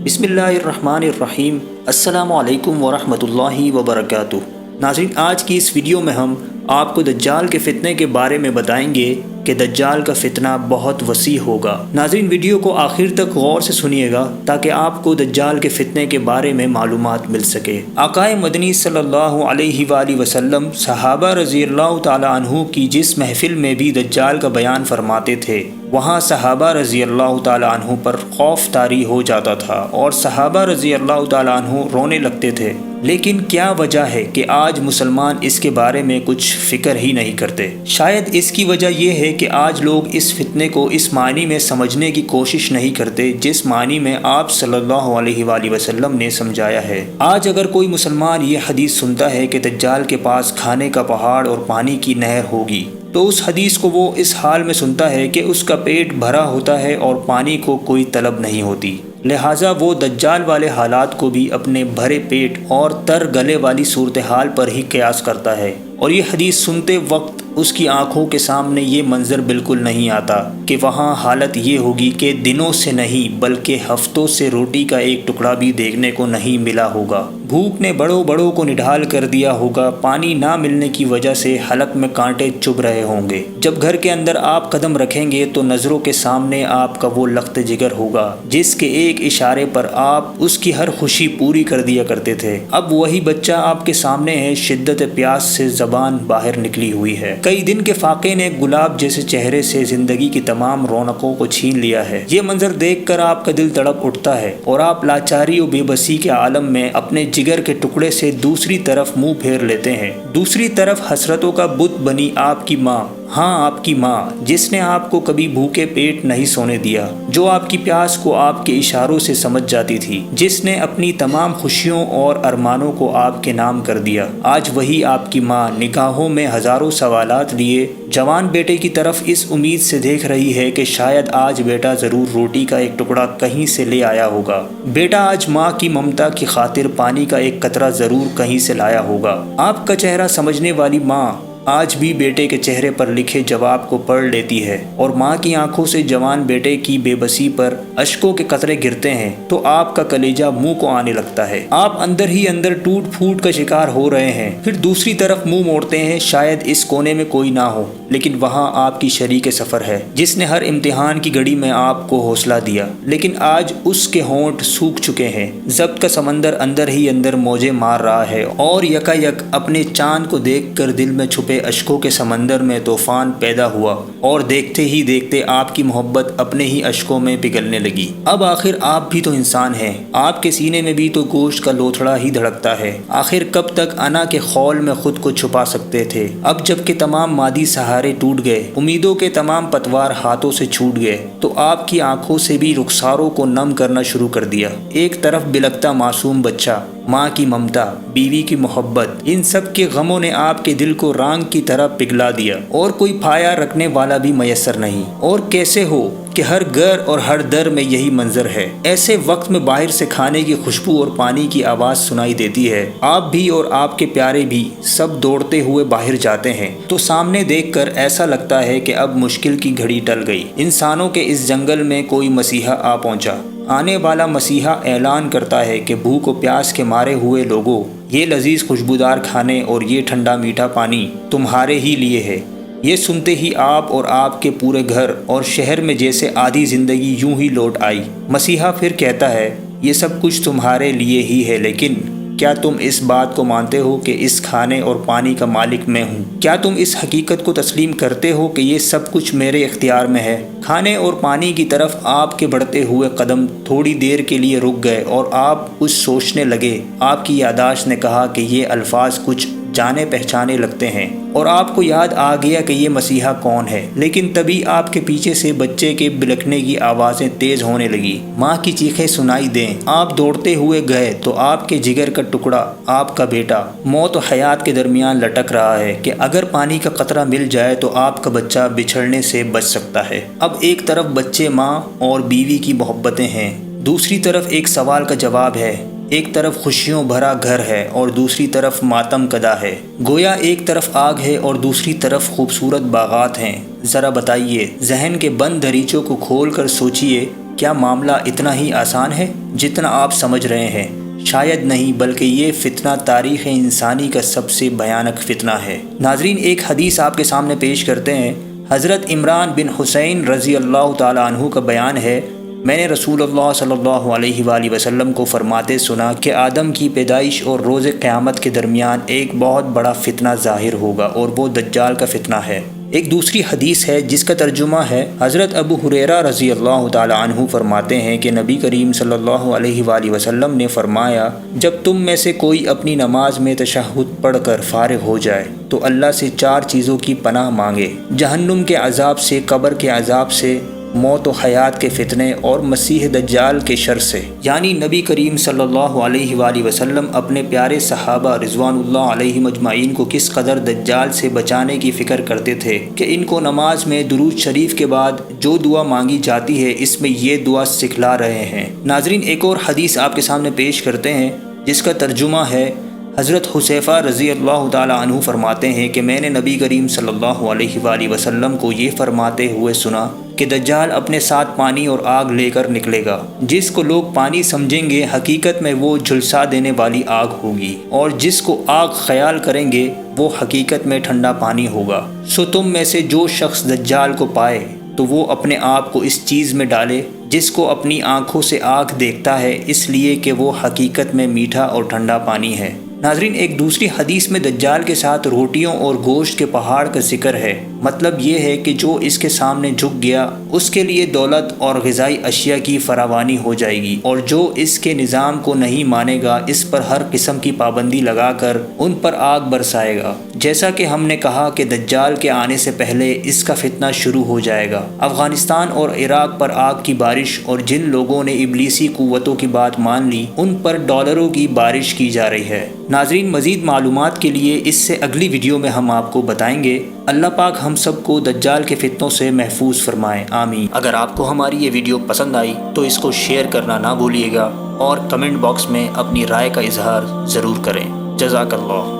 بسم اللہ الرحمن الرحیم۔ السلام علیکم ورحمۃ اللہ وبرکاتہ۔ ناظرین، آج کی اس ویڈیو میں ہم آپ کو دجال کے فتنے کے بارے میں بتائیں گے کہ دجال کا فتنہ بہت وسیع ہوگا۔ ناظرین، ویڈیو کو آخر تک غور سے سنیے گا تاکہ آپ کو دجال کے فتنے کے بارے میں معلومات مل سکے۔ آقائے مدنی صلی اللہ علیہ وآلہ وسلم صحابہ رضی اللہ تعالی عنہ کی جس محفل میں بھی دجال کا بیان فرماتے تھے، وہاں صحابہ رضی اللہ تعالی عنہ پر خوف طاری ہو جاتا تھا اور صحابہ رضی اللہ تعالی عنہ رونے لگتے تھے۔ لیکن کیا وجہ ہے کہ آج مسلمان اس کے بارے میں کچھ فکر ہی نہیں کرتے؟ شاید اس کی وجہ یہ ہے کہ آج لوگ اس فتنے کو اس معنی میں سمجھنے کی کوشش نہیں کرتے جس معنی میں آپ صلی اللہ علیہ وآلہ وسلم نے سمجھایا ہے۔ آج اگر کوئی مسلمان یہ حدیث سنتا ہے کہ دجال کے پاس کھانے کا پہاڑ اور پانی کی نہر ہوگی، تو اس حدیث کو وہ اس حال میں سنتا ہے کہ اس کا پیٹ بھرا ہوتا ہے اور پانی کو کوئی طلب نہیں ہوتی، لہٰذا وہ دجال والے حالات کو بھی اپنے بھرے پیٹ اور تر گلے والی صورتحال پر ہی قیاس کرتا ہے، اور یہ حدیث سنتے وقت اس کی آنکھوں کے سامنے یہ منظر بالکل نہیں آتا کہ وہاں حالت یہ ہوگی کہ دنوں سے نہیں بلکہ ہفتوں سے روٹی کا ایک ٹکڑا بھی دیکھنے کو نہیں ملا ہوگا، بھوک نے بڑوں بڑوں کو نڈھال کر دیا ہوگا، پانی نہ ملنے کی وجہ سے حلق میں کانٹے چبھ رہے ہوں گے۔ جب گھر کے اندر آپ قدم رکھیں گے تو نظروں کے سامنے آپ کا وہ لخت جگر ہوگا جس کے ایک اشارے پر آپ اس کی ہر خوشی پوری کر دیا کرتے تھے۔ اب وہی بچہ آپ کے سامنے ہے، شدت پیاس سے زبان باہر نکلی ہوئی ہے۔ کئی دن کے فاقے نے گلاب جیسے چہرے سے زندگی کی تمام رونقوں کو چھین لیا ہے۔ یہ منظر دیکھ کر آپ کا دل تڑپ اٹھتا ہے اور آپ لاچاری و بے بسی کے عالم میں اپنے جگر کے ٹکڑے سے دوسری طرف منہ پھیر لیتے ہیں۔ دوسری طرف حسرتوں کا بت بنی آپ کی ماں، ہاں آپ کی ماں، جس نے آپ کو کبھی بھوکے پیٹ نہیں سونے دیا، جو آپ کی پیاس کو آپ کے اشاروں سے سمجھ جاتی تھی، جس نے اپنی تمام خوشیوں اور ارمانوں کو آپ کے نام کر دیا، آج وہی آپ کی ماں نگاہوں میں ہزاروں سوالات لیے جوان بیٹے کی طرف اس امید سے دیکھ رہی ہے کہ شاید آج بیٹا ضرور روٹی کا ایک ٹکڑا کہیں سے لے آیا ہوگا، بیٹا آج ماں کی ممتا کی خاطر پانی کا ایک قطرہ ضرور کہیں سے لایا ہوگا۔ آپ کا چہرہ سمجھنے والی ماں آج بھی بیٹے کے چہرے پر لکھے جواب کو پڑھ لیتی ہے، اور ماں کی آنکھوں سے جوان بیٹے کی بے بسی پر اشکوں کے قطرے گرتے ہیں تو آپ کا کلیجہ منہ کو آنے لگتا ہے۔ آپ اندر ہی اندر ٹوٹ پھوٹ کا شکار ہو رہے ہیں، پھر دوسری طرف منہ موڑتے ہیں، شاید اس کونے میں کوئی نہ ہو، لیکن وہاں آپ کی شریک سفر ہے جس نے ہر امتحان کی گھڑی میں آپ کو حوصلہ دیا، لیکن آج اس کے ہونٹ سوکھ چکے ہیں، ضبط کا سمندر اندر ہی اندر موجیں مار رہا ہے، اور یکا یک اپنے چاند کو دیکھ کر دل میں چھپے اشکوں کے سمندر میں طوفان پیدا ہوا، اور دیکھتے ہی دیکھتے آپ کی محبت اپنے ہی اشکوں میں پگھلنے لگی۔ اب آخر آپ بھی تو انسان ہیں، آپ کے سینے میں بھی تو گوشت کا لوتھڑا ہی دھڑکتا ہے، آخر کب تک انا کے خول میں خود کو چھپا سکتے تھے؟ اب جب کہ تمام مادی سہارے ٹوٹ گئے، امیدوں کے تمام پتوار ہاتھوں سے چھوٹ گئے، تو آپ کی آنکھوں سے بھی رخساروں کو نم کرنا شروع کر دیا۔ ایک طرف بلکتا معصوم بچہ، ماں کی ممتا، بیوی کی محبت، ان سب کے غموں نے آپ کے دل کو رانگ کی طرح پگھلا دیا، اور کوئی پھایا رکھنے والا بھی میسر نہیں۔ اور کیسے ہو کہ ہر گھر اور ہر در میں یہی منظر ہے؟ ایسے وقت میں باہر سے کھانے کی خوشبو اور پانی کی آواز سنائی دیتی ہے، آپ بھی اور آپ کے پیارے بھی سب دوڑتے ہوئے باہر جاتے ہیں، تو سامنے دیکھ کر ایسا لگتا ہے کہ اب مشکل کی گھڑی ٹل گئی۔ انسانوں کے اس جنگل میں کوئی مسیحا آ پہنچا۔ آنے والا مسیحا اعلان کرتا ہے کہ بھوک و پیاس کے مارے ہوئے لوگوں، یہ لذیذ خوشبودار کھانے اور یہ ٹھنڈا میٹھا پانی تمہارے ہی لیے ہے۔ یہ سنتے ہی آپ اور آپ کے پورے گھر اور شہر میں جیسے آدھی زندگی یوں ہی لوٹ آئی۔ مسیحا پھر کہتا ہے، یہ سب کچھ تمہارے لیے ہی ہے، لیکن کیا تم اس بات کو مانتے ہو کہ اس کھانے اور پانی کا مالک میں ہوں؟ کیا تم اس حقیقت کو تسلیم کرتے ہو کہ یہ سب کچھ میرے اختیار میں ہے؟ کھانے اور پانی کی طرف آپ کے بڑھتے ہوئے قدم تھوڑی دیر کے لیے رک گئے، اور آپ کچھ سوچنے لگے۔ آپ کی یادداشت نے کہا کہ یہ الفاظ کچھ جانے پہچانے لگتے ہیں، اور آپ کو یاد آ گیا کہ یہ مسیحا کون ہے، لیکن تبھی آپ کے پیچھے سے بچے کے بلکنے کی آوازیں تیز ہونے لگی، ماں کی چیخیں سنائی دیں۔ آپ دوڑتے ہوئے گئے تو آپ کے جگر کا ٹکڑا، آپ کا بیٹا، موت و حیات کے درمیان لٹک رہا ہے کہ اگر پانی کا قطرہ مل جائے تو آپ کا بچہ بچھڑنے سے بچ سکتا ہے۔ اب ایک طرف بچے، ماں اور بیوی کی محبتیں ہیں، دوسری طرف ایک سوال کا جواب ہے، ایک طرف خوشیوں بھرا گھر ہے اور دوسری طرف ماتم کدا ہے، گویا ایک طرف آگ ہے اور دوسری طرف خوبصورت باغات ہیں۔ ذرا بتائیے، ذہن کے بند دریچوں کو کھول کر سوچئے، کیا معاملہ اتنا ہی آسان ہے جتنا آپ سمجھ رہے ہیں؟ شاید نہیں، بلکہ یہ فتنہ تاریخ انسانی کا سب سے بھیانک فتنہ ہے۔ ناظرین، ایک حدیث آپ کے سامنے پیش کرتے ہیں۔ حضرت عمران بن حسین رضی اللہ تعالیٰ عنہ کا بیان ہے، میں نے رسول اللہ صلی اللہ علیہ وآلہ وسلم کو فرماتے سنا کہ آدم کی پیدائش اور روز قیامت کے درمیان ایک بہت بڑا فتنہ ظاہر ہوگا اور وہ دجال کا فتنہ ہے۔ ایک دوسری حدیث ہے جس کا ترجمہ ہے، حضرت ابو ہریرہ رضی اللہ تعالیٰ عنہ فرماتے ہیں کہ نبی کریم صلی اللہ علیہ وآلہ وسلم نے فرمایا، جب تم میں سے کوئی اپنی نماز میں تشہد پڑھ کر فارغ ہو جائے تو اللہ سے 4 چیزوں کی پناہ مانگے: جہنم کے عذاب سے، قبر کے عذاب سے، موت و حیات کے فتنے اور مسیح دجال کے شر سے۔ یعنی نبی کریم صلی اللہ علیہ وآلہ وسلم اپنے پیارے صحابہ رضوان اللہ علیہم اجمعین کو کس قدر دجال سے بچانے کی فکر کرتے تھے کہ ان کو نماز میں درود شریف کے بعد جو دعا مانگی جاتی ہے اس میں یہ دعا سکھلا رہے ہیں۔ ناظرین، ایک اور حدیث آپ کے سامنے پیش کرتے ہیں جس کا ترجمہ ہے، حضرت حذیفہ رضی اللہ تعالیٰ عنہ فرماتے ہیں کہ میں نے نبی کریم صلی اللہ علیہ وآلہ وسلم کو یہ فرماتے ہوئے سنا کہ دجال اپنے ساتھ پانی اور آگ لے کر نکلے گا، جس کو لوگ پانی سمجھیں گے حقیقت میں وہ جھلسا دینے والی آگ ہوگی، اور جس کو آگ خیال کریں گے وہ حقیقت میں ٹھنڈا پانی ہوگا۔ سو تم میں سے جو شخص دجال کو پائے تو وہ اپنے آپ کو اس چیز میں ڈالے جس کو اپنی آنکھوں سے آگ دیکھتا ہے، اس لیے کہ وہ حقیقت میں میٹھا اور ٹھنڈا پانی ہے۔ ناظرین، ایک دوسری حدیث میں دجال کے ساتھ روٹیوں اور گوشت کے پہاڑ کا ذکر ہے۔ مطلب یہ ہے کہ جو اس کے سامنے جھک گیا اس کے لیے دولت اور غذائی اشیاء کی فراوانی ہو جائے گی، اور جو اس کے نظام کو نہیں مانے گا اس پر ہر قسم کی پابندی لگا کر ان پر آگ برسائے گا۔ جیسا کہ ہم نے کہا کہ دجال کے آنے سے پہلے اس کا فتنہ شروع ہو جائے گا۔ افغانستان اور عراق پر آگ کی بارش، اور جن لوگوں نے ابلیسی قوتوں کی بات مان لی ان پر ڈالروں کی بارش کی جا رہی ہے۔ ناظرین، مزید معلومات کے لیے اس سے اگلی ویڈیو میں ہم آپ کو بتائیں گے۔ اللہ پاک ہم سب کو دجال کے فتنوں سے محفوظ فرمائے، آمین۔ اگر آپ کو ہماری یہ ویڈیو پسند آئی تو اس کو شیئر کرنا نہ بھولیے گا، اور کمنٹ باکس میں اپنی رائے کا اظہار ضرور کریں۔ جزاک اللہ۔